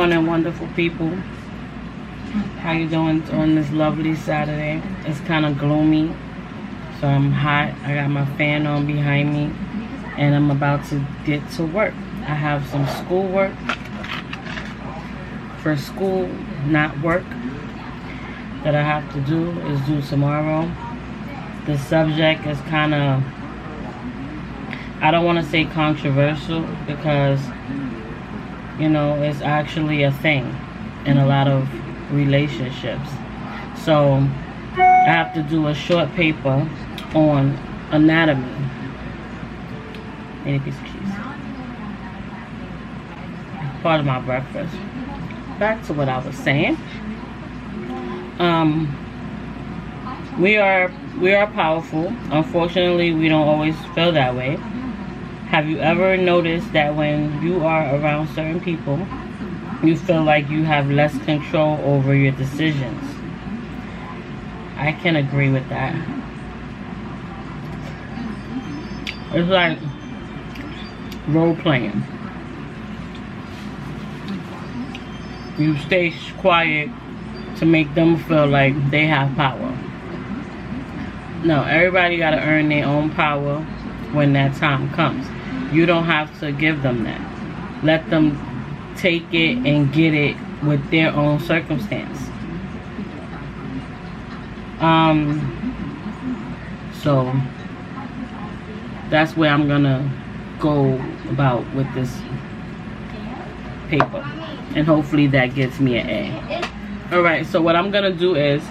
morning, wonderful people. How you doing on this lovely Saturday? It's kind of gloomy, so I'm hot. I got my fan on behind me, and I'm about to get to work. I have some schoolwork for school, not work, that I have to do tomorrow. The subject is kind of, I don't want to say controversial, because you know, it's actually a thing in a lot of relationships. So I have to do a short paper on anatomy. Any piece of cheese. Part of my breakfast. Back to what I was saying. We are powerful. Unfortunately, we don't always feel that way. Have you ever noticed that when you are around certain people, you feel like you have less control over your decisions? I can agree with that. It's like role playing. You stay quiet to make them feel like they have power. No, everybody gotta earn their own power when that time comes. You don't have to give them that. Let them take it and get it with their own circumstance. So that's where I'm gonna go about with this paper, and hopefully that gets me an A. Alright, so what I'm gonna do is,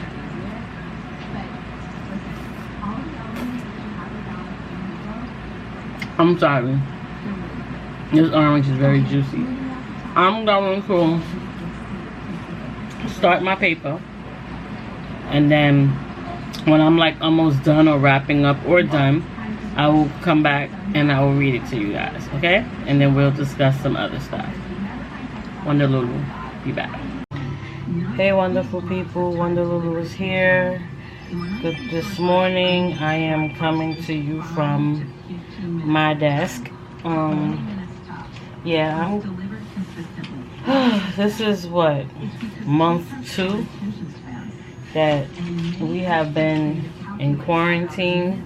I'm sorry, this orange is very juicy. I'm going to start my paper, and then when I'm like almost done or wrapping up or done, I will come back and I will read it to you guys, okay? And then we'll discuss some other stuff. Wonder Lulu, be back. Hey wonderful people, Wonder Lulu is here. This morning I am coming to you from my desk. Yeah, this is what, month 2 that we have been in quarantine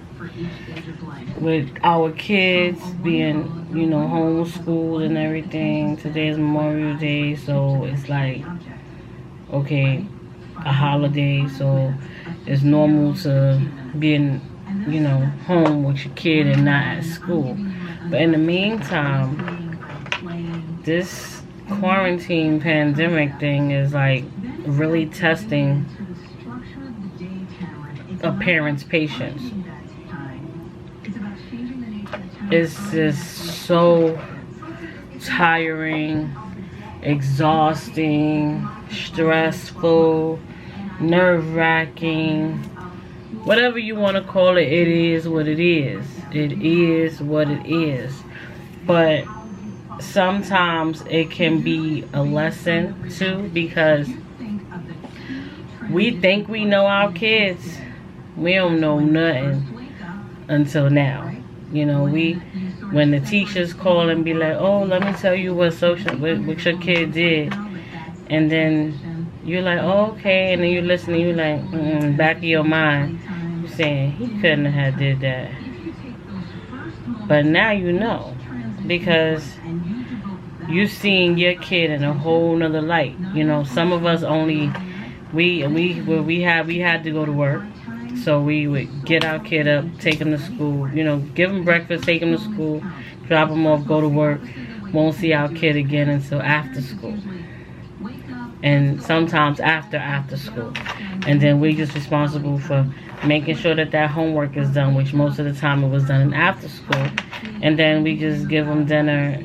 with our kids being, you know, homeschooled and everything. Today is Memorial Day, so it's like, okay, a holiday, so it's normal to be in, you know, home with your kid and not at school. But in the meantime, this quarantine pandemic thing is like really testing a parent's patience. It's just so tiring, exhausting, stressful, nerve-wracking. Whatever you want to call it, it is what it is. It is what it is. But sometimes it can be a lesson too, because we think we know our kids. We don't know nothing until now. You know, when the teachers call and be like, oh, let me tell you what what your kid did, and then you're like, oh, okay, and then you're listening, you're like, back of your mind, you're saying, he couldn't have did that. But now you know, because you're seeing your kid in a whole nother light. You know, some of us only, we had to go to work, so we would get our kid up, take him to school, you know, give him breakfast, take him to school, drop him off, go to work, won't see our kid again until after school. And sometimes after school. And then we're just responsible for making sure that that homework is done, which most of the time it was done after school. And then we just give them dinner,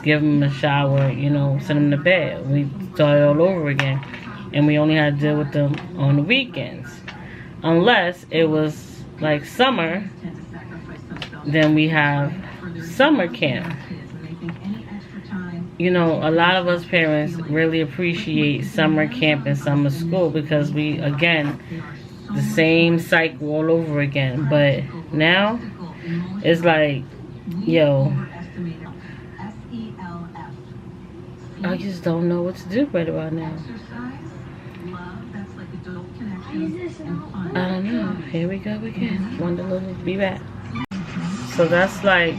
give them a shower, you know, send them to bed. We start all over again. And we only had to deal with them on the weekends. Unless it was like summer, then we have summer camp. You know, a lot of us parents really appreciate summer camp and summer school, because we, again, the same cycle all over again. But now it's like, yo, I just don't know what to do right about now. I don't know. Here we go again. Wonder Lulu, be back. So that's like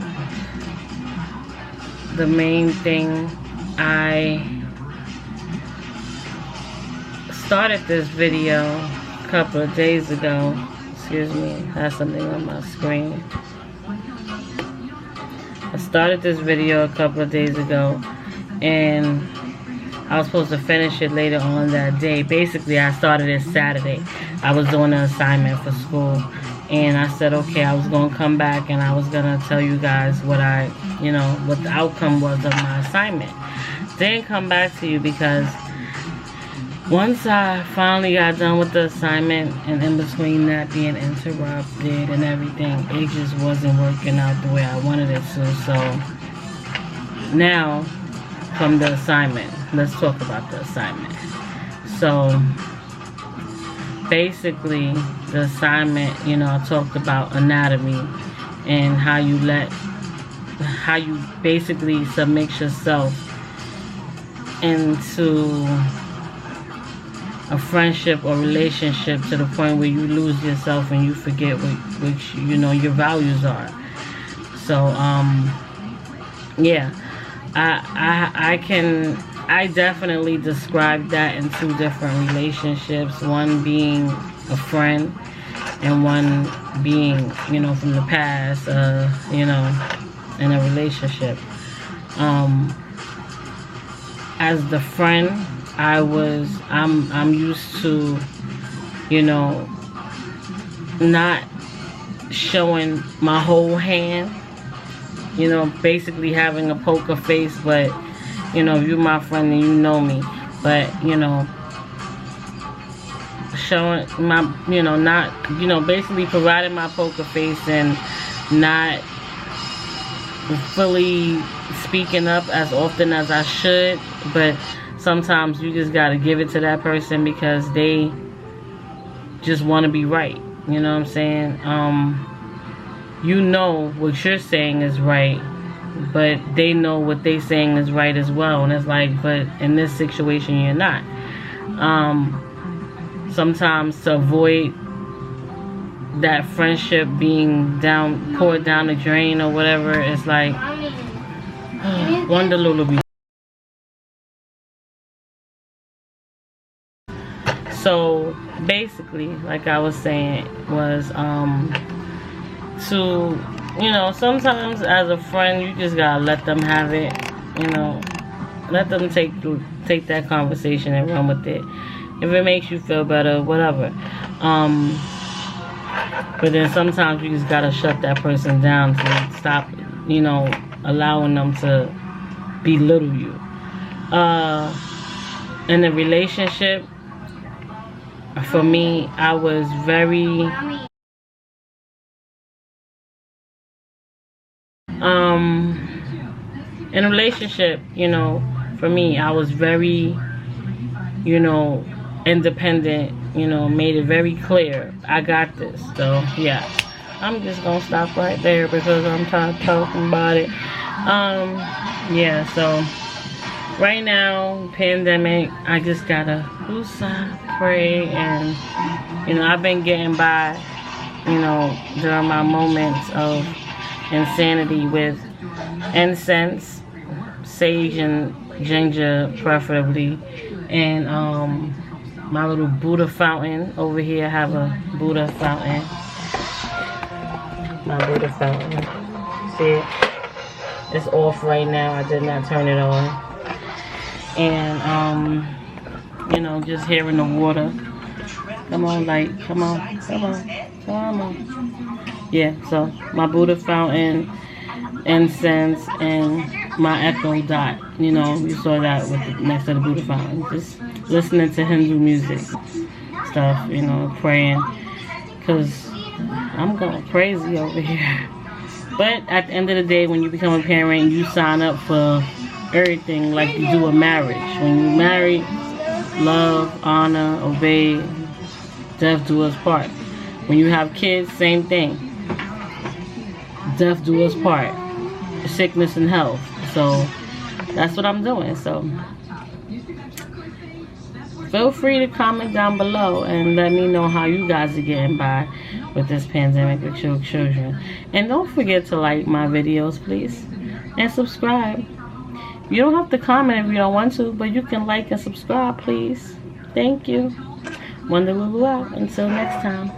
the main thing. I started this video a couple of days ago. Excuse me, I have something on my screen. I started this video a couple of days ago, and I was supposed to finish it later on that day. Basically, I started it Saturday. I was doing an assignment for school, and I said, okay, I was going to come back and I was going to tell you guys what what the outcome was of my assignment. Didn't come back to you because once I finally got done with the assignment, and in between that being interrupted and everything, it just wasn't working out the way I wanted it to. So now, from the assignment, let's talk about the assignment. So basically, the assignment, I talked about anatomy and how you basically submit yourself into a friendship or relationship to the point where you lose yourself and you forget which your values are. So yeah, I definitely describe that in two different relationships, one being a friend and one being from the past, in a relationship. As the friend, I'm used to, not showing my whole hand, basically having a poker face, but, if you're my friend and you know me, but, showing my, not, basically providing my poker face and not fully speaking up as often as I should, but sometimes you just gotta give it to that person because they just want to be right. You know what I'm saying? What you're saying is right, but they know what they're saying is right as well. And it's like, but in this situation, you're not. Sometimes to avoid that friendship being poured down the drain or whatever, it's like, Wonder Lulu. So basically, like I was saying, was sometimes as a friend you just gotta let them have it, let them take that conversation and run with it. If it makes you feel better, whatever. But then sometimes you just gotta shut that person down to stop, allowing them to belittle you. In a relationship, for me, I was very in a relationship, for me, I was very, independent, made it very clear, I got this. So yeah, I'm just gonna stop right there because I'm tired of talking about it. Yeah, so right now, pandemic, I just gotta pray, and I've been getting by, during my moments of insanity with incense, sage and ginger preferably, and my little Buddha fountain over here. I have a Buddha fountain. My Buddha fountain. See it? It's off right now. I did not turn it on. And just hearing the water. Come on, light. Come on. Come on. Come on. Yeah, so my Buddha fountain, incense, and my Echo Dot. You saw that next to the Buddha fountain. Just listening to Hindu music stuff, praying. Because I'm going crazy over here. But at the end of the day, when you become a parent, you sign up for everything like you do a marriage. When you marry, love, honor, obey, death do us part. When you have kids, same thing. Death do us part. Sickness and health. So that's what I'm doing. So feel free to comment down below and let me know how you guys are getting by with this pandemic with your children. And don't forget to like my videos, please, and subscribe. You don't have to comment if you don't want to, but you can like and subscribe, please. Thank you. Wonder Lulu out. Until next time.